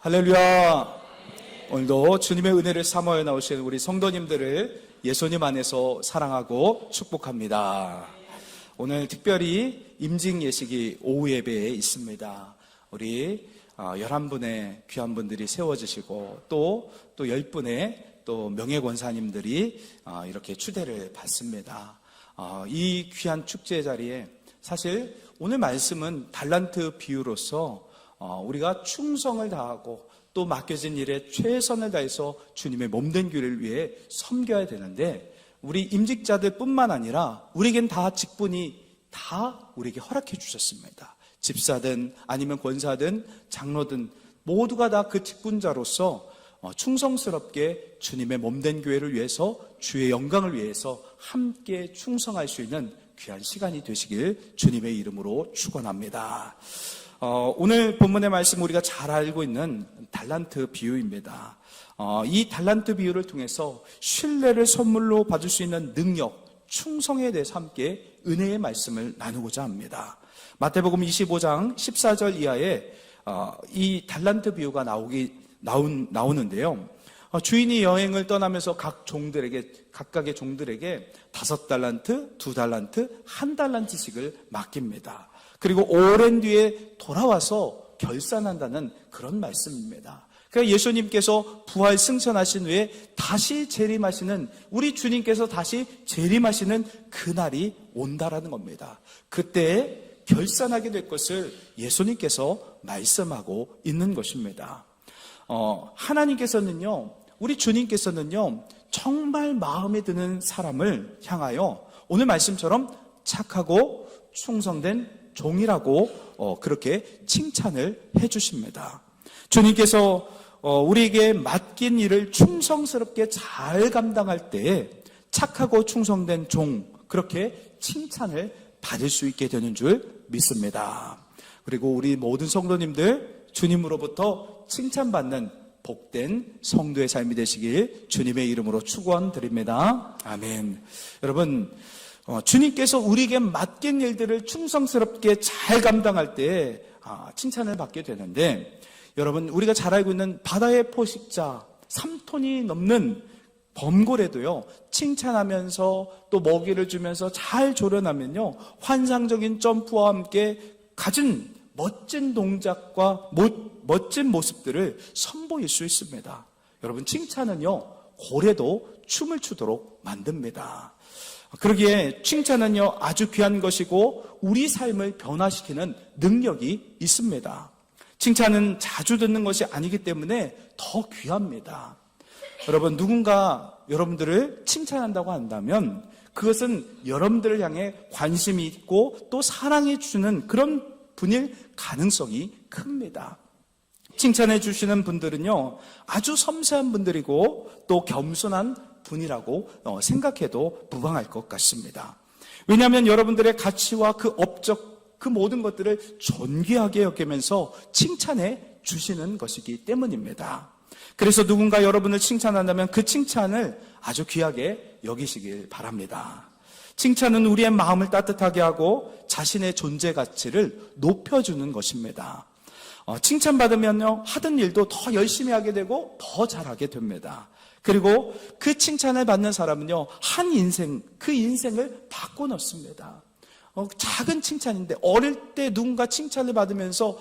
할렐루야. 오늘도 주님의 은혜를 사모하여 나오신 우리 성도님들을 예수님 안에서 사랑하고 축복합니다. 오늘 특별히 임직 예식이 오후 예배에 있습니다. 우리 11분의 귀한 분들이 세워주시고 또 10분의 또 명예권사님들이 이렇게 추대를 받습니다. 이 귀한 축제 자리에 사실 오늘 말씀은 달란트 비유로서 우리가 충성을 다하고 또 맡겨진 일에 최선을 다해서 주님의 몸된 교회를 위해 섬겨야 되는데 우리 임직자들 뿐만 아니라 우리에겐 다 직분이 다 우리에게 허락해 주셨습니다. 집사든 아니면 권사든 장로든 모두가 다 그 직분자로서 충성스럽게 주님의 몸된 교회를 위해서 주의 영광을 위해서 함께 충성할 수 있는 귀한 시간이 되시길 주님의 이름으로 축원합니다. 오늘 본문의 말씀 우리가 잘 알고 있는 달란트 비유입니다. 이 달란트 비유를 통해서 신뢰를 선물로 받을 수 있는 능력, 충성에 대해서 함께 은혜의 말씀을 나누고자 합니다. 마태복음 25장 14절 이하에 이 달란트 비유가 나오는데요. 주인이 여행을 떠나면서 각각의 종들에게 5달란트, 2달란트, 1달란트씩을 맡깁니다. 그리고 오랜 뒤에 돌아와서 결산한다는 그런 말씀입니다. 그러니까 예수님께서 부활 승천하신 후에 다시 재림하시는, 우리 주님께서 다시 재림하시는 그날이 온다라는 겁니다. 그때 결산하게 될 것을 예수님께서 말씀하고 있는 것입니다. 하나님께서는요, 우리 주님께서는요, 정말 마음에 드는 사람을 향하여 오늘 말씀처럼 착하고 충성된 종이라고 그렇게 칭찬을 해주십니다. 주님께서 우리에게 맡긴 일을 충성스럽게 잘 감당할 때 착하고 충성된 종, 그렇게 칭찬을 받을 수 있게 되는 줄 믿습니다. 그리고 우리 모든 성도님들 주님으로부터 칭찬받는 복된 성도의 삶이 되시길 주님의 이름으로 축원드립니다. 아멘. 여러분, 주님께서 우리에게 맡긴 일들을 충성스럽게 잘 감당할 때 칭찬을 받게 되는데, 여러분, 우리가 잘 알고 있는 바다의 포식자 3톤이 넘는 범고래도요, 칭찬하면서 또 먹이를 주면서 잘 조련하면요, 환상적인 점프와 함께 가진 멋진 동작과 멋진 모습들을 선보일 수 있습니다. 여러분, 칭찬은요, 고래도 춤을 추도록 만듭니다. 그러기에 칭찬은요, 아주 귀한 것이고 우리 삶을 변화시키는 능력이 있습니다. 칭찬은 자주 듣는 것이 아니기 때문에 더 귀합니다. 여러분, 누군가 여러분들을 칭찬한다고 한다면 그것은 여러분들을 향해 관심이 있고 또 사랑해 주는 그런 분일 가능성이 큽니다. 칭찬해 주시는 분들은요, 아주 섬세한 분들이고 또 겸손한 분이라고 생각해도 무방할 것 같습니다. 왜냐하면 여러분들의 가치와 그 업적, 그 모든 것들을 존귀하게 여기면서 칭찬해 주시는 것이기 때문입니다. 그래서 누군가 여러분을 칭찬한다면 그 칭찬을 아주 귀하게 여기시길 바랍니다. 칭찬은 우리의 마음을 따뜻하게 하고 자신의 존재 가치를 높여주는 것입니다. 칭찬받으면요, 하던 일도 더 열심히 하게 되고 더 잘하게 됩니다. 그리고 그 칭찬을 받는 사람은요, 그 인생을 바꿔놓습니다. 작은 칭찬인데, 어릴 때 누군가 칭찬을 받으면서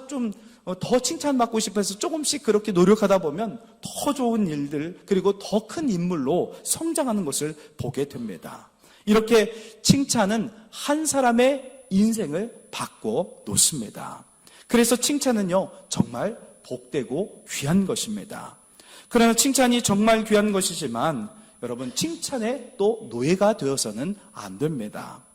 좀 더 칭찬받고 싶어서 조금씩 그렇게 노력하다 보면 더 좋은 일들, 그리고 더 큰 인물로 성장하는 것을 보게 됩니다. 이렇게 칭찬은 한 사람의 인생을 바꿔 놓습니다. 그래서 칭찬은요, 정말 복되고 귀한 것입니다. 그러나 칭찬이 정말 귀한 것이지만 여러분, 칭찬에 또 노예가 되어서는 안 됩니다.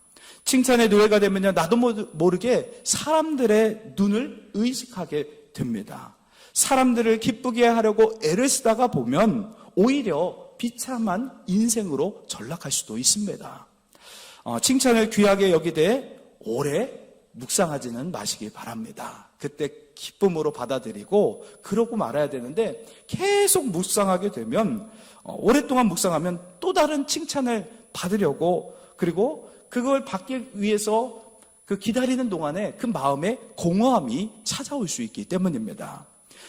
칭찬의 노예가 되면요, 나도 모르게 사람들의 눈을 의식하게 됩니다. 사람들을 기쁘게 하려고 애를 쓰다가 보면 오히려 비참한 인생으로 전락할 수도 있습니다. 칭찬을 귀하게 여기되 오래 묵상하지는 마시기 바랍니다. 그때 기쁨으로 받아들이고 그러고 말아야 되는데, 계속 묵상하게 되면 오랫동안 묵상하면 또 다른 칭찬을 받으려고, 그리고 그걸 받기 위해서 그 기다리는 동안에 그 마음에 공허함이 찾아올 수 있기 때문입니다.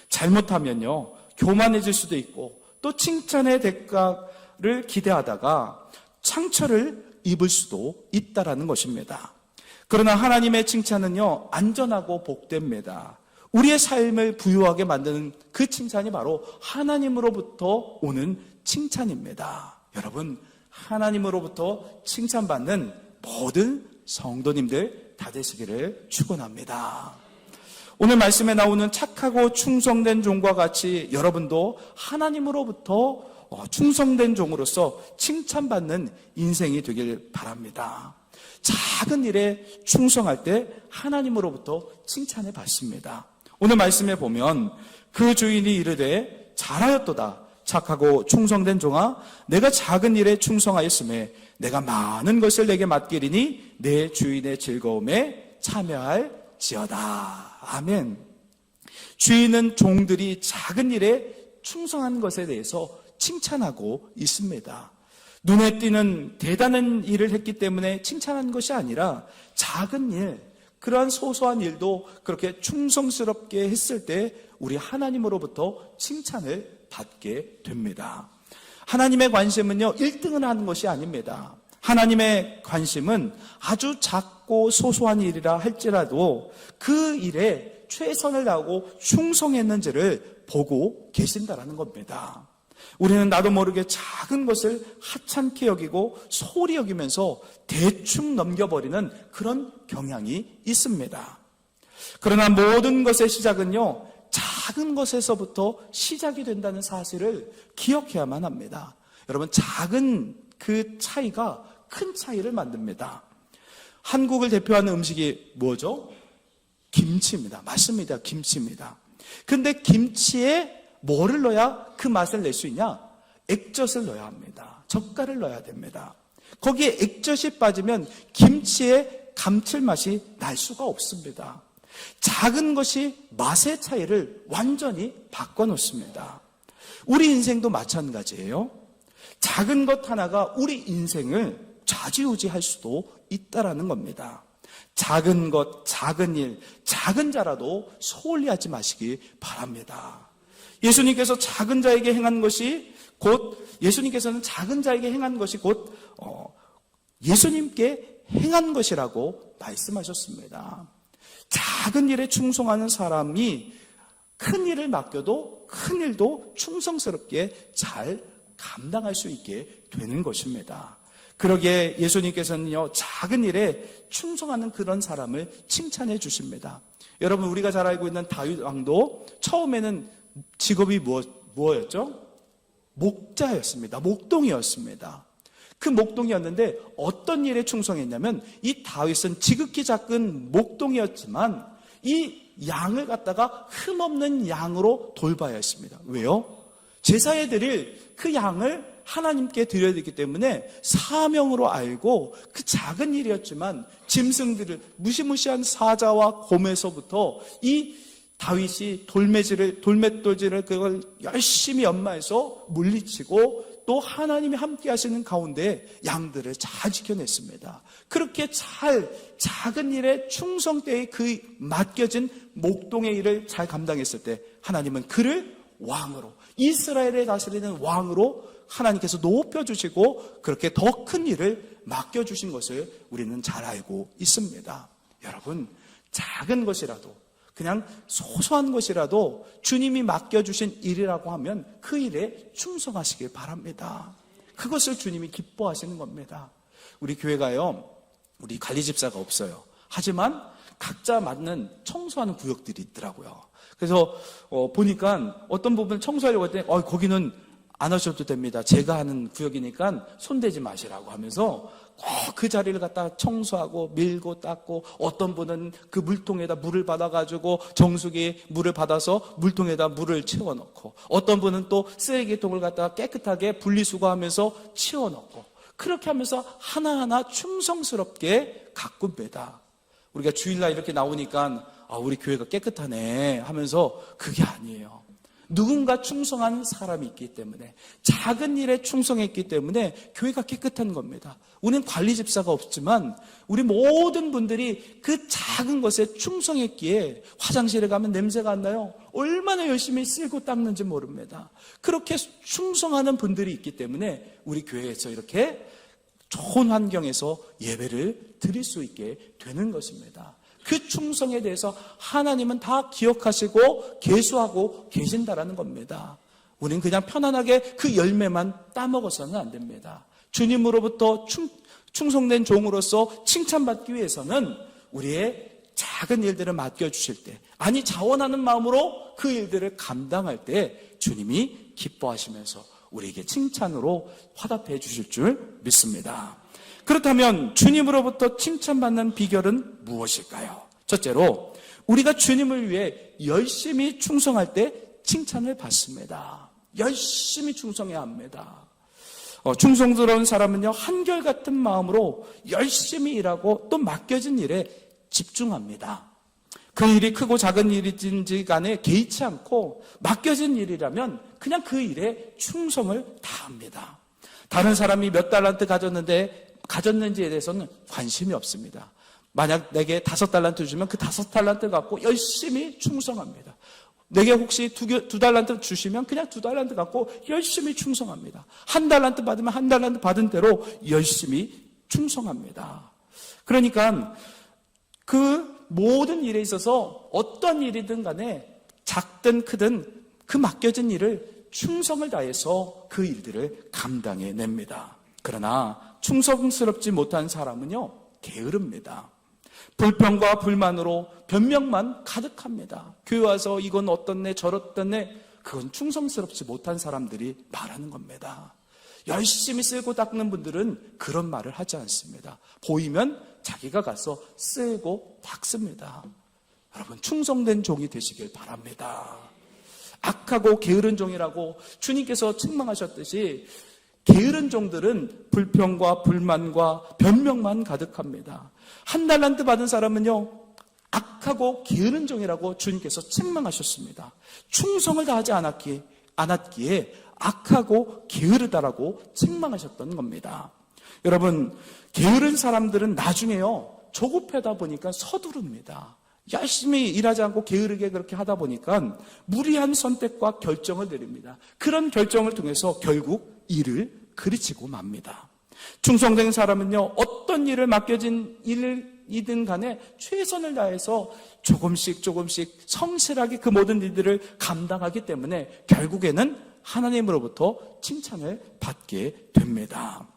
잘못하면요, 교만해질 수도 있고 또 칭찬의 대가를 기대하다가 상처를 입을 수도 있다라는 것입니다. 그러나 하나님의 칭찬은요, 안전하고 복됩니다. 우리의 삶을 부유하게 만드는 그 칭찬이 바로 하나님으로부터 오는 칭찬입니다. 여러분, 하나님으로부터 칭찬받는 모든 성도님들 다 되시기를 축원합니다. 오늘 말씀에 나오는 착하고 충성된 종과 같이 여러분도 하나님으로부터 충성된 종으로서 칭찬받는 인생이 되길 바랍니다. 작은 일에 충성할 때 하나님으로부터 칭찬을 받습니다. 오늘 말씀에 보면 그 주인이 이르되 잘하였도다 착하고 충성된 종아 내가 작은 일에 충성하였음에 내가 많은 것을 내게 맡기리니 내 주인의 즐거움에 참여할지어다. 아멘. 주인은 종들이 작은 일에 충성한 것에 대해서 칭찬하고 있습니다. 눈에 띄는 대단한 일을 했기 때문에 칭찬한 것이 아니라 작은 일, 그러한 소소한 일도 그렇게 충성스럽게 했을 때 우리 하나님으로부터 칭찬을 받게 됩니다. 하나님의 관심은요, 1등을 하는 것이 아닙니다. 하나님의 관심은 아주 작고 소소한 일이라 할지라도 그 일에 최선을 다하고 충성했는지를 보고 계신다라는 겁니다. 우리는 나도 모르게 작은 것을 하찮게 여기고 소홀히 여기면서 대충 넘겨버리는 그런 경향이 있습니다. 그러나 모든 것의 시작은요, 작은 것에서부터 시작이 된다는 사실을 기억해야만 합니다. 여러분, 작은 그 차이가 큰 차이를 만듭니다. 한국을 대표하는 음식이 뭐죠? 김치입니다. 맞습니다. 김치입니다. 근데 김치에 뭐를 넣어야 그 맛을 낼 수 있냐? 액젓을 넣어야 합니다. 젓갈을 넣어야 됩니다. 거기에 액젓이 빠지면 김치의 감칠맛이 날 수가 없습니다. 작은 것이 맛의 차이를 완전히 바꿔놓습니다. 우리 인생도 마찬가지예요. 작은 것 하나가 우리 인생을 좌지우지할 수도 있다라는 겁니다. 작은 것, 작은 일, 작은 자라도 소홀히 하지 마시기 바랍니다. 예수님께서 작은 자에게 행한 것이 예수님께서는 작은 자에게 행한 것이 예수님께 행한 것이라고 말씀하셨습니다. 작은 일에 충성하는 사람이 큰 일을 맡겨도 큰 일도 충성스럽게 잘 감당할 수 있게 되는 것입니다. 그러기에 예수님께서는요, 작은 일에 충성하는 그런 사람을 칭찬해 주십니다. 여러분, 우리가 잘 알고 있는 다윗 왕도 처음에는 직업이 뭐였죠? 목자였습니다. 목동이었습니다. 그 목동이었는데 어떤 일에 충성했냐면 이 다윗은 지극히 작은 목동이었지만 이 양을 갖다가 흠없는 양으로 돌봐야 했습니다. 왜요? 제사에 드릴 그 양을 하나님께 드려야 되기 때문에 사명으로 알고 그 작은 일이었지만 짐승들을 무시무시한 사자와 곰에서부터 이 다윗이 돌맷돌질을 그걸 열심히 연마해서 물리치고 또 하나님이 함께 하시는 가운데 양들을 잘 지켜냈습니다. 그렇게 작은 일에 충성되이 그 맡겨진 목동의 일을 잘 감당했을 때 하나님은 그를 왕으로, 이스라엘에 다스리는 왕으로 하나님께서 높여주시고 그렇게 더 큰 일을 맡겨주신 것을 우리는 잘 알고 있습니다. 여러분, 작은 것이라도 그냥 소소한 것이라도 주님이 맡겨주신 일이라고 하면 그 일에 충성하시길 바랍니다. 그것을 주님이 기뻐하시는 겁니다. 우리 교회가요, 우리 관리집사가 없어요. 하지만 각자 맡는 청소하는 구역들이 있더라고요. 그래서 보니까 어떤 부분 청소하려고 했더니 거기는 안 하셔도 됩니다. 제가 하는 구역이니까 손대지 마시라고 하면서 꼭 그 자리를 갖다 청소하고 밀고 닦고, 어떤 분은 그 물통에다 물을 받아가지고 정수기 물을 받아서 물통에다 물을 채워넣고, 어떤 분은 또 쓰레기통을 갖다가 깨끗하게 분리수거하면서 치워넣고, 그렇게 하면서 하나하나 충성스럽게 가꿉니다. 우리가 주일날 이렇게 나오니까 우리 교회가 깨끗하네 하면서 그게 아니에요. 누군가 충성한 사람이 있기 때문에, 작은 일에 충성했기 때문에 교회가 깨끗한 겁니다. 우리는 관리 집사가 없지만 우리 모든 분들이 그 작은 것에 충성했기에 화장실에 가면 냄새가 안 나요. 얼마나 열심히 쓸고 닦는지 모릅니다. 그렇게 충성하는 분들이 있기 때문에 우리 교회에서 이렇게 좋은 환경에서 예배를 드릴 수 있게 되는 것입니다. 그 충성에 대해서 하나님은 다 기억하시고 계수하고 계신다라는 겁니다. 우리는 그냥 편안하게 그 열매만 따먹어서는 안 됩니다. 주님으로부터 충성된 종으로서 칭찬받기 위해서는 우리의 작은 일들을 맡겨주실 때, 아니 자원하는 마음으로 그 일들을 감당할 때 주님이 기뻐하시면서 우리에게 칭찬으로 화답해 주실 줄 믿습니다. 그렇다면 주님으로부터 칭찬받는 비결은 무엇일까요? 첫째로, 우리가 주님을 위해 열심히 충성할 때 칭찬을 받습니다. 열심히 충성해야 합니다. 충성스러운 사람은요, 한결같은 마음으로 열심히 일하고 또 맡겨진 일에 집중합니다. 그 일이 크고 작은 일인지 간에 개의치 않고 맡겨진 일이라면 그냥 그 일에 충성을 다합니다. 다른 사람이 몇 달란트 가졌는지에 대해서는 관심이 없습니다. 만약 내게 5달란트 주면 그 5달란트 갖고 열심히 충성합니다. 내게 혹시 2달란트 주시면 그냥 2달란트 갖고 열심히 충성합니다. 1달란트 받으면 1달란트 받은 대로 열심히 충성합니다. 그러니까 그 모든 일에 있어서 어떤 일이든 간에 작든 크든 그 맡겨진 일을 충성을 다해서 그 일들을 감당해냅니다. 그러나 충성스럽지 못한 사람은요, 게으릅니다. 불평과 불만으로 변명만 가득합니다. 교회 와서 이건 어떻네 저렇다네, 그건 충성스럽지 못한 사람들이 말하는 겁니다. 열심히 쓸고 닦는 분들은 그런 말을 하지 않습니다. 보이면 자기가 가서 쓸고 닦습니다. 여러분, 충성된 종이 되시길 바랍니다. 악하고 게으른 종이라고 주님께서 책망하셨듯이 게으른 종들은 불평과 불만과 변명만 가득합니다. 1달란트 받은 사람은요, 악하고 게으른 종이라고 주님께서 책망하셨습니다. 충성을 다하지 않았기에 악하고 게으르다라고 책망하셨던 겁니다. 여러분, 게으른 사람들은 나중에요, 조급하다 보니까 서두릅니다. 열심히 일하지 않고 게으르게 그렇게 하다 보니까 무리한 선택과 결정을 내립니다. 그런 결정을 통해서 결국 일을 그르치고 맙니다. 충성된 사람은요, 어떤 일을 맡겨진 일이든 간에 최선을 다해서 조금씩 성실하게 그 모든 일들을 감당하기 때문에 결국에는 하나님으로부터 칭찬을 받게 됩니다.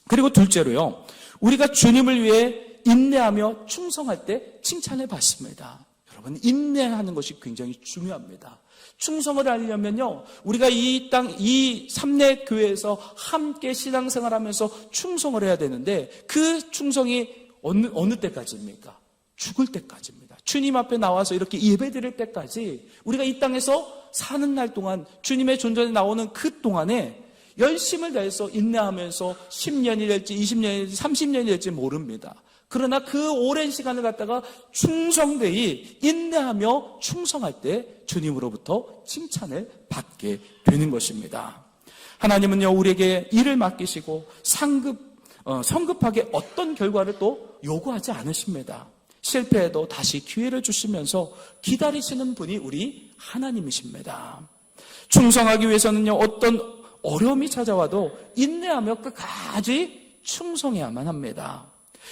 그리고 둘째로요, 우리가 주님을 위해 인내하며 충성할 때 칭찬을 받습니다. 여러분, 인내하는 것이 굉장히 중요합니다. 충성을 하려면요, 우리가 이 삼례 교회에서 함께 신앙생활하면서 충성을 해야 되는데, 그 충성이 어느 때까지입니까? 죽을 때까지입니다. 주님 앞에 나와서 이렇게 예배드릴 때까지 우리가 이 땅에서 사는 날 동안, 주님의 존전에 나오는 그 동안에 열심을 다해서 인내하면서 10년이 될지 20년이 될지 30년이 될지 모릅니다. 그러나 그 오랜 시간을 갖다가 충성되이 인내하며 충성할 때 주님으로부터 칭찬을 받게 되는 것입니다. 하나님은요, 우리에게 일을 맡기시고 성급하게 어떤 결과를 또 요구하지 않으십니다. 실패해도 다시 기회를 주시면서 기다리시는 분이 우리 하나님이십니다. 충성하기 위해서는요, 어떤 어려움이 찾아와도 인내하며 끝까지 충성해야만 합니다.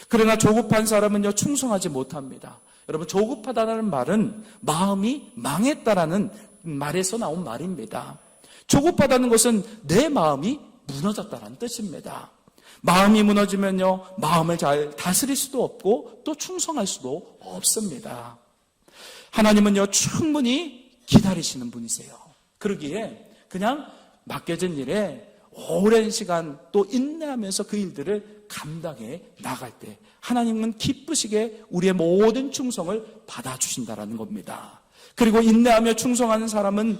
그러나 조급한 사람은요, 충성하지 못합니다. 여러분, 조급하다는 말은 마음이 망했다라는 말에서 나온 말입니다. 조급하다는 것은 내 마음이 무너졌다는 뜻입니다. 마음이 무너지면요, 마음을 잘 다스릴 수도 없고 또 충성할 수도 없습니다. 하나님은요, 충분히 기다리시는 분이세요. 그러기에 그냥 맡겨진 일에 오랜 시간 또 인내하면서 그 일들을 감당해 나갈 때 하나님은 기쁘시게 우리의 모든 충성을 받아주신다라는 겁니다. 그리고 인내하며 충성하는 사람은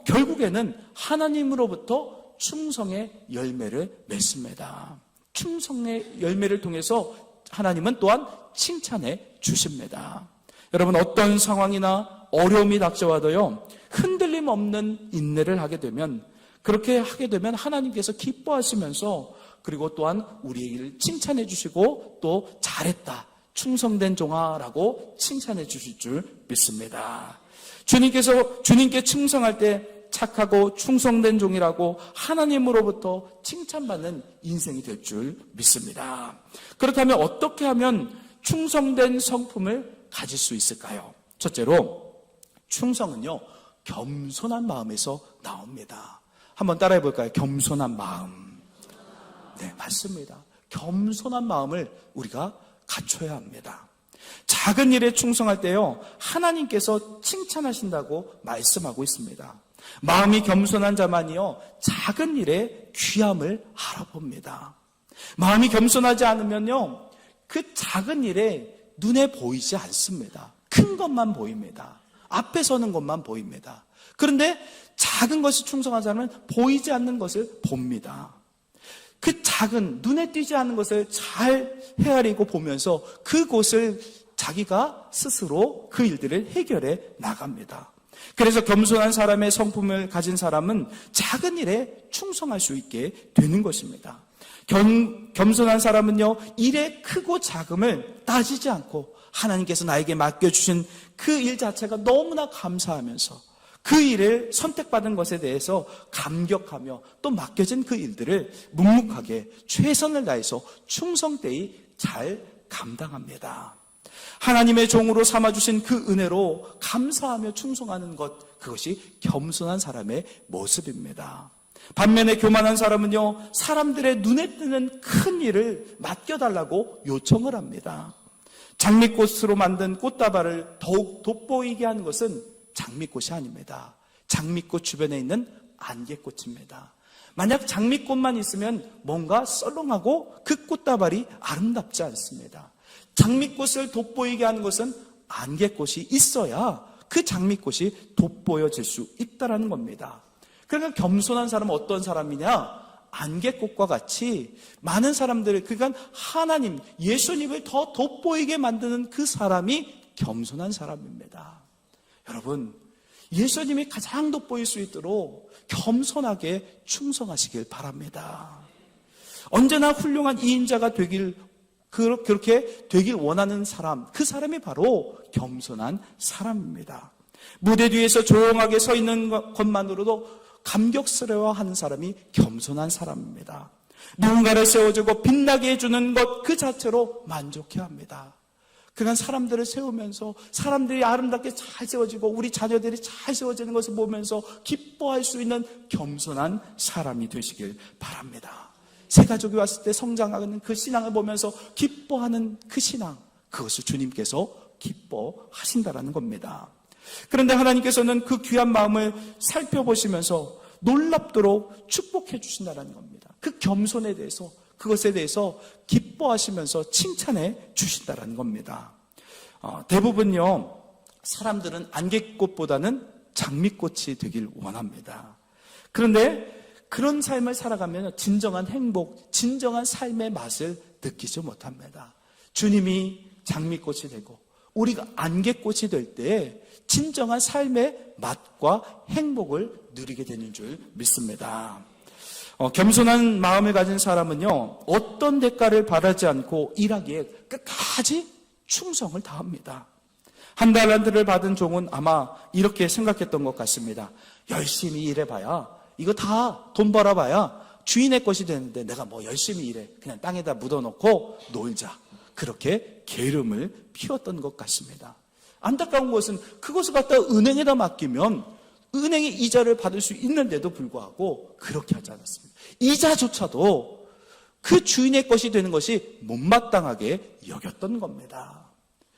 결국에는 하나님으로부터 충성의 열매를 맺습니다. 충성의 열매를 통해서 하나님은 또한 칭찬해 주십니다. 여러분, 어떤 상황이나 어려움이 닥쳐와도요, 흔들림 끊임없는 인내를 하게 되면, 그렇게 하게 되면 하나님께서 기뻐하시면서, 그리고 또한 우리를 칭찬해 주시고 또 잘했다, 충성된 종아라고 칭찬해 주실 줄 믿습니다. 주님께 충성할 때 착하고 충성된 종이라고 하나님으로부터 칭찬받는 인생이 될 줄 믿습니다. 그렇다면 어떻게 하면 충성된 성품을 가질 수 있을까요? 첫째로, 충성은요, 겸손한 마음에서 나옵니다. 한번 따라해 볼까요? 겸손한 마음. 네, 맞습니다. 겸손한 마음을 우리가 갖춰야 합니다. 작은 일에 충성할 때요, 하나님께서 칭찬하신다고 말씀하고 있습니다. 마음이 겸손한 자만이요, 작은 일에 귀함을 알아봅니다. 마음이 겸손하지 않으면요, 그 작은 일에 눈에 보이지 않습니다. 큰 것만 보입니다. 앞에 서는 것만 보입니다. 그런데 작은 것이 충성한 사람은 보이지 않는 것을 봅니다. 그 작은, 눈에 띄지 않는 것을 잘 헤아리고 보면서 그곳을 자기가 스스로 그 일들을 해결해 나갑니다. 그래서 겸손한 사람의 성품을 가진 사람은 작은 일에 충성할 수 있게 되는 것입니다. 겸손한 사람은요, 일의 크고 작음을 따지지 않고 하나님께서 나에게 맡겨주신 그 일 자체가 너무나 감사하면서 그 일을 선택받은 것에 대해서 감격하며 또 맡겨진 그 일들을 묵묵하게 최선을 다해서 충성되이 잘 감당합니다. 하나님의 종으로 삼아주신 그 은혜로 감사하며 충성하는 것, 그것이 겸손한 사람의 모습입니다. 반면에 교만한 사람은요, 사람들의 눈에 띄는 큰 일을 맡겨달라고 요청을 합니다. 장미꽃으로 만든 꽃다발을 더욱 돋보이게 하는 것은 장미꽃이 아닙니다. 장미꽃 주변에 있는 안개꽃입니다. 만약 장미꽃만 있으면 뭔가 썰렁하고 그 꽃다발이 아름답지 않습니다. 장미꽃을 돋보이게 하는 것은 안개꽃이 있어야 그 장미꽃이 돋보여질 수 있다는 겁니다. 그러니까 겸손한 사람은 어떤 사람이냐? 안개꽃과 같이 많은 사람들을, 그러니까 하나님, 예수님을 더 돋보이게 만드는 그 사람이 겸손한 사람입니다. 여러분, 예수님이 가장 돋보일 수 있도록 겸손하게 충성하시길 바랍니다. 언제나 훌륭한 이인자가 그렇게 되길 원하는 사람, 그 사람이 바로 겸손한 사람입니다. 무대 뒤에서 조용하게 서 있는 것만으로도 감격스러워하는 사람이 겸손한 사람입니다. 누군가를 세워주고 빛나게 해주는 것 그 자체로 만족해합니다. 그러니까 사람들을 세우면서 사람들이 아름답게 잘 세워지고 우리 자녀들이 잘 세워지는 것을 보면서 기뻐할 수 있는 겸손한 사람이 되시길 바랍니다. 새 가족이 왔을 때 성장하는 그 신앙을 보면서 기뻐하는 그 신앙, 그것을 주님께서 기뻐하신다라는 겁니다. 그런데 하나님께서는 그 귀한 마음을 살펴보시면서 놀랍도록 축복해 주신다는 겁니다. 그 겸손에 대해서, 그것에 대해서 기뻐하시면서 칭찬해 주신다는 겁니다. 대부분요, 사람들은 안개꽃보다는 장미꽃이 되길 원합니다. 그런데 그런 삶을 살아가면 진정한 행복, 진정한 삶의 맛을 느끼지 못합니다. 주님이 장미꽃이 되고 우리가 안개꽃이 될 때 진정한 삶의 맛과 행복을 누리게 되는 줄 믿습니다. 겸손한 마음을 가진 사람은요, 어떤 대가를 바라지 않고 일하기에 끝까지 충성을 다합니다. 한 달란트를 받은 종은 아마 이렇게 생각했던 것 같습니다. 열심히 일해봐야, 이거 다 돈 벌어봐야 주인의 것이 되는데 내가 뭐 열심히 일해, 그냥 땅에다 묻어놓고 놀자, 그렇게 게으름을 피웠던 것 같습니다. 안타까운 것은 그것을 갖다 은행에다 맡기면 은행이 이자를 받을 수 있는데도 불구하고 그렇게 하지 않았습니다. 이자조차도 그 주인의 것이 되는 것이 못마땅하게 여겼던 겁니다.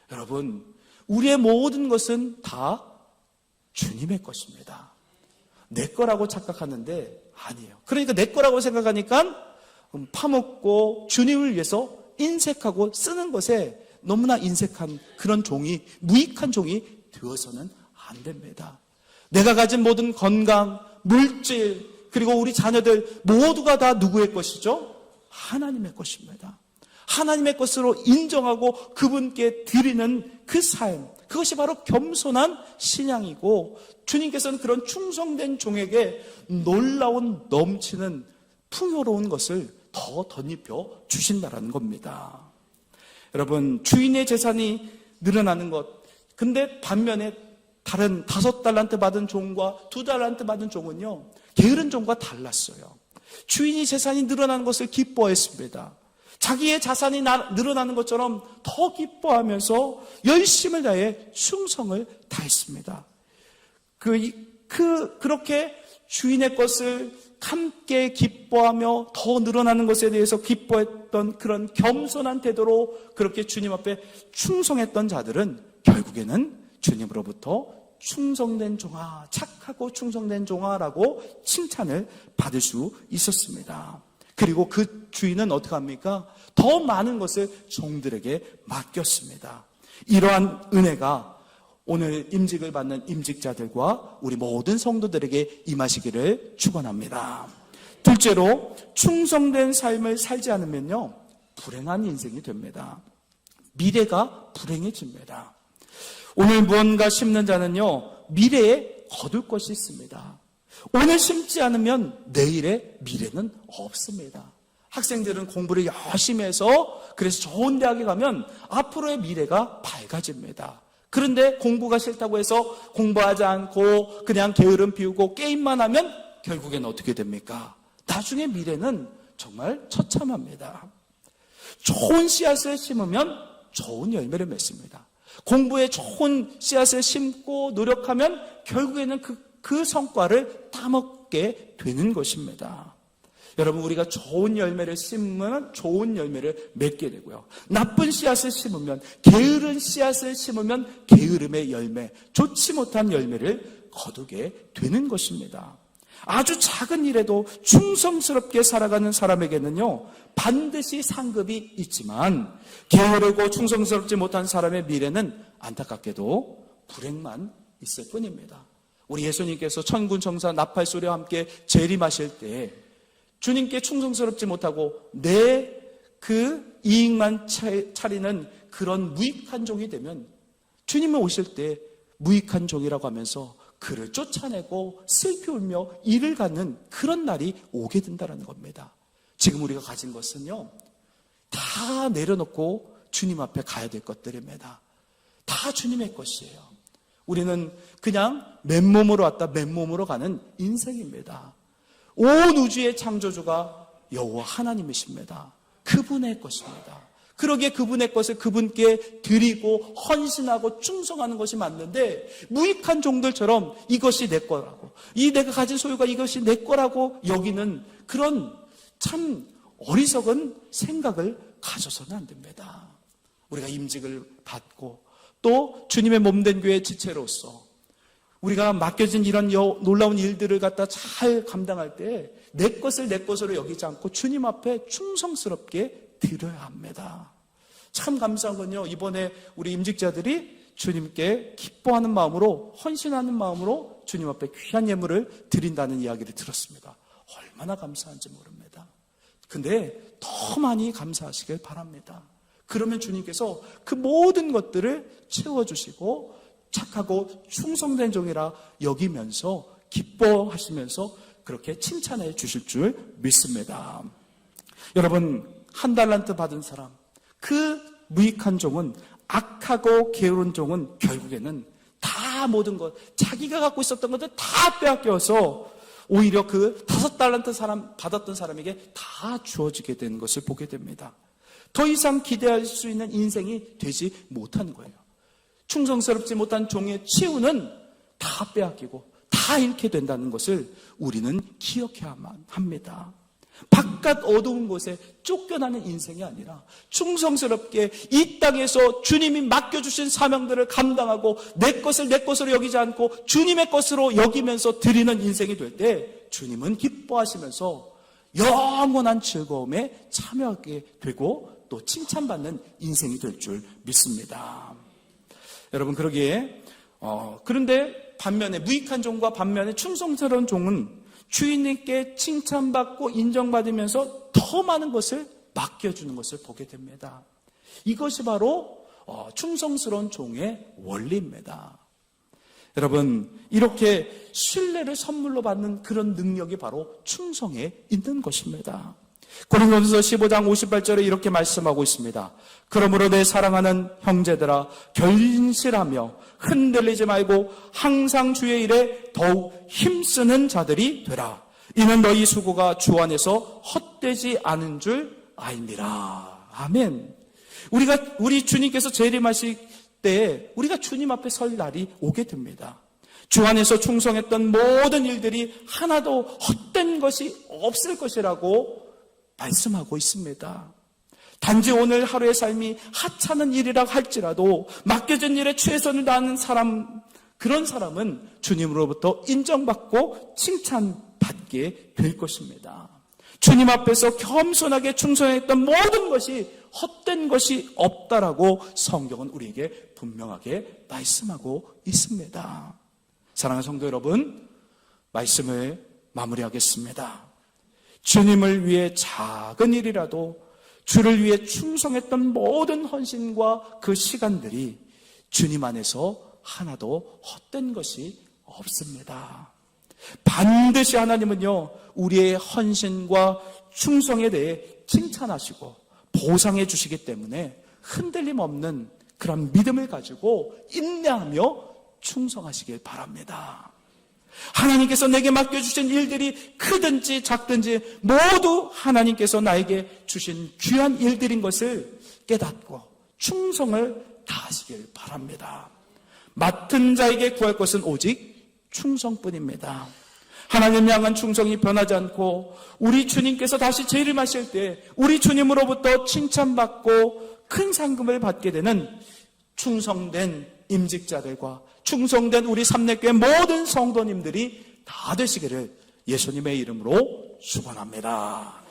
여러분, 우리의 모든 것은 다 주님의 것입니다. 내 거라고 착각하는데 아니에요. 그러니까 내 거라고 생각하니까 파먹고 주님을 위해서 인색하고 쓰는 것에 너무나 인색한 그런 종이, 무익한 종이 되어서는 안 됩니다. 내가 가진 모든 건강, 물질, 그리고 우리 자녀들 모두가 다 누구의 것이죠? 하나님의 것입니다. 하나님의 것으로 인정하고 그분께 드리는 그 삶, 그것이 바로 겸손한 신앙이고, 주님께서는 그런 충성된 종에게 놀라운 넘치는 풍요로운 것을 더 덧입혀 주신다라는 겁니다. 여러분, 주인의 재산이 늘어나는 것, 근데 반면에 다른 5달란트 받은 종과 2달란트 받은 종은요, 게으른 종과 달랐어요. 주인이 재산이 늘어나는 것을 기뻐했습니다. 자기의 자산이 늘어나는 것처럼 더 기뻐하면서 열심을 다해 충성을 다했습니다. 그렇게 주인의 것을 함께 기뻐하며 더 늘어나는 것에 대해서 기뻐했던 그런 겸손한 태도로 그렇게 주님 앞에 충성했던 자들은 결국에는 주님으로부터 충성된 종아, 착하고 충성된 종아라고 칭찬을 받을 수 있었습니다. 그리고 그 주인은 어떻게 합니까? 더 많은 것을 종들에게 맡겼습니다. 이러한 은혜가 오늘 임직을 받는 임직자들과 우리 모든 성도들에게 임하시기를 축원합니다. 둘째로, 충성된 삶을 살지 않으면요, 불행한 인생이 됩니다. 미래가 불행해집니다. 오늘 무언가 심는 자는요, 미래에 거둘 것이 있습니다. 오늘 심지 않으면 내일의 미래는 없습니다. 학생들은 공부를 열심히 해서 그래서 좋은 대학에 가면 앞으로의 미래가 밝아집니다. 그런데 공부가 싫다고 해서 공부하지 않고 그냥 게으름 피우고 게임만 하면 결국엔 어떻게 됩니까? 나중에 미래는 정말 처참합니다. 좋은 씨앗을 심으면 좋은 열매를 맺습니다. 공부에 좋은 씨앗을 심고 노력하면 결국에는 그 성과를 따먹게 되는 것입니다. 여러분, 우리가 좋은 열매를 심으면 좋은 열매를 맺게 되고요. 나쁜 씨앗을 심으면, 게으른 씨앗을 심으면 게으름의 열매, 좋지 못한 열매를 거두게 되는 것입니다. 아주 작은 일에도 충성스럽게 살아가는 사람에게는요, 반드시 상급이 있지만 게으르고 충성스럽지 못한 사람의 미래는 안타깝게도 불행만 있을 뿐입니다. 우리 예수님께서 천군 천사 나팔소리와 함께 재림하실 때 주님께 충성스럽지 못하고 내 그 이익만 차리는 그런 무익한 종이 되면 주님이 오실 때 무익한 종이라고 하면서 그를 쫓아내고 슬피 울며 이를 갖는 그런 날이 오게 된다는 겁니다. 지금 우리가 가진 것은요, 다 내려놓고 주님 앞에 가야 될 것들입니다. 다 주님의 것이에요. 우리는 그냥 맨몸으로 왔다 맨몸으로 가는 인생입니다. 온 우주의 창조주가 여호와 하나님이십니다. 그분의 것입니다. 그러기에 그분의 것을 그분께 드리고 헌신하고 충성하는 것이 맞는데, 무익한 종들처럼 이것이 내 거라고, 내가 가진 소유가 이것이 내 거라고 여기는 그런 참 어리석은 생각을 가져서는 안 됩니다. 우리가 임직을 받고 또 주님의 몸된 교회의 지체로서 우리가 맡겨진 이런 놀라운 일들을 갖다 잘 감당할 때 내 것을 내 것으로 여기지 않고 주님 앞에 충성스럽게 드려야 합니다. 참 감사한 건요, 이번에 우리 임직자들이 주님께 기뻐하는 마음으로, 헌신하는 마음으로 주님 앞에 귀한 예물을 드린다는 이야기를 들었습니다. 얼마나 감사한지 모릅니다. 근데 더 많이 감사하시길 바랍니다. 그러면 주님께서 그 모든 것들을 채워주시고 착하고 충성된 종이라 여기면서 기뻐하시면서 그렇게 칭찬해 주실 줄 믿습니다. 여러분, 1달란트 받은 사람, 그 무익한 종은, 악하고 게으른 종은 결국에는 다 모든 것, 자기가 갖고 있었던 것들 다 빼앗겨서 오히려 그 5달란트 사람 받았던 사람에게 다 주어지게 되는 것을 보게 됩니다. 더 이상 기대할 수 있는 인생이 되지 못한 거예요. 충성스럽지 못한 종의 치유는 다 빼앗기고 다 잃게 된다는 것을 우리는 기억해야만 합니다. 바깥 어두운 곳에 쫓겨나는 인생이 아니라 충성스럽게 이 땅에서 주님이 맡겨주신 사명들을 감당하고 내 것을 내 것으로 여기지 않고 주님의 것으로 여기면서 드리는 인생이 될 때 주님은 기뻐하시면서 영원한 즐거움에 참여하게 되고 또 칭찬받는 인생이 될 줄 믿습니다. 여러분, 그러기에 그런데 반면에 무익한 종과 반면에 충성스러운 종은 주인님께 칭찬받고 인정받으면서 더 많은 것을 맡겨주는 것을 보게 됩니다. 이것이 바로 충성스러운 종의 원리입니다. 여러분, 이렇게 신뢰를 선물로 받는 그런 능력이 바로 충성에 있는 것입니다. 고린도전서 15장 58절에 이렇게 말씀하고 있습니다. 그러므로 내 사랑하는 형제들아, 결실하며 흔들리지 말고 항상 주의 일에 더욱 힘쓰는 자들이 되라. 이는 너희 수고가 주 안에서 헛되지 않은 줄 아니라. 아멘. 우리 주님께서 재림하실 때 우리가 주님 앞에 설 날이 오게 됩니다. 주 안에서 충성했던 모든 일들이 하나도 헛된 것이 없을 것이라고 말씀하고 있습니다. 단지 오늘 하루의 삶이 하찮은 일이라 할지라도 맡겨진 일에 최선을 다하는 사람, 그런 사람은 주님으로부터 인정받고 칭찬받게 될 것입니다. 주님 앞에서 겸손하게 충성했던 모든 것이 헛된 것이 없다라고 성경은 우리에게 분명하게 말씀하고 있습니다. 사랑하는 성도 여러분, 말씀을 마무리하겠습니다. 주님을 위해 작은 일이라도 주를 위해 충성했던 모든 헌신과 그 시간들이 주님 안에서 하나도 헛된 것이 없습니다. 반드시 하나님은요, 우리의 헌신과 충성에 대해 칭찬하시고 보상해 주시기 때문에 흔들림 없는 그런 믿음을 가지고 인내하며 충성하시길 바랍니다. 하나님께서 내게 맡겨주신 일들이 크든지 작든지 모두 하나님께서 나에게 주신 귀한 일들인 것을 깨닫고 충성을 다하시길 바랍니다. 맡은 자에게 구할 것은 오직 충성뿐입니다. 하나님 향한 충성이 변하지 않고 우리 주님께서 다시 재림하실 때 우리 주님으로부터 칭찬받고 큰 상금을 받게 되는 충성된 임직자들과 충성된 우리 삼례교회 모든 성도님들이 다 되시기를 예수님의 이름으로 축원합니다.